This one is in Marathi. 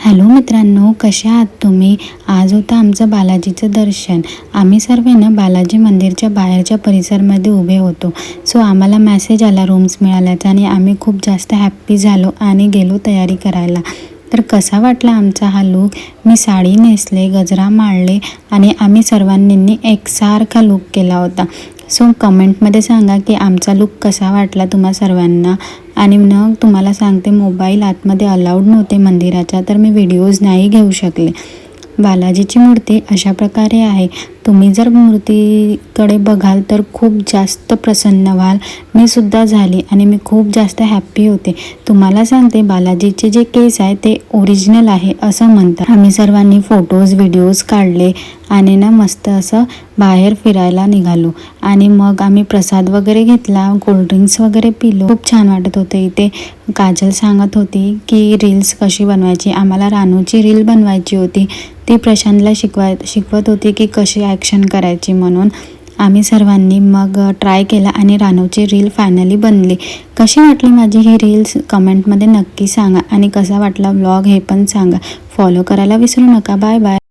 हॅलो मित्रांनो, कशा आहात तुम्ही? आज होतं आमचं बालाजीचं दर्शन. आम्ही सर्व ना बालाजी मंदिरच्या बाहेरच्या परिसरमध्ये उभे होतो. सो आम्हाला मेसेज आला रूम्स मिळाल्याचा आणि आम्ही खूप जास्त हॅप्पी झालो आणि गेलो तयारी करायला. तर कसा वाटला आमचा हा लूक? मी साडी नेसले, गजरा माळले आणि आम्ही सर्वांनी एकसारखा लूक केला होता. सो कमेंटमध्ये सांगा की आमचा लूक कसा वाटला तुम्हा सर्वांना. आणि मग तुम्हाला सांगते, मोबाईल आतमध्ये अलाउड नव्हते मंदिराच्या, तर मी व्हिडिओज नाही घेऊ शकले. बालाजीची मूर्ती अशा प्रकारे आहे. तुम्ही जर मूर्तीकडे बघाल तर खूप जास्त प्रसन्न व्हाल. मी सुद्धा झाली आणि मी खूप जास्त हॅप्पी होते. तुम्हाला सांगते, बालाजीचे जे केस आहे ते ओरिजिनल आहे असं म्हणतात. आम्ही सर्वांनी फोटोज व्हिडिओज काढले आणि ना मस्त असं बाहेर फिरायला निघालो. आणि मग आम्ही प्रसाद वगैरे घेतला, कोल्ड्रिंक्स वगैरे पिलो. खूप छान वाटत होतं इथे. काजल सांगत होती की रील्स कशी बनवायची. आम्हाला रानूची रील बनवायची होती. ती प्रशांतला शिकवत होती की कशी ॲक्शन करायची म्हणून. आम्ही सर्वांनी मग ट्राय केला आणि रानूची रील फायनली बनली. कशी वाटली माझी ही रील्स कमेंटमध्ये नक्की सांगा आणि कसा वाटला व्लॉग हे पण सांगा. फॉलो करायला विसरू नका. Bye bye.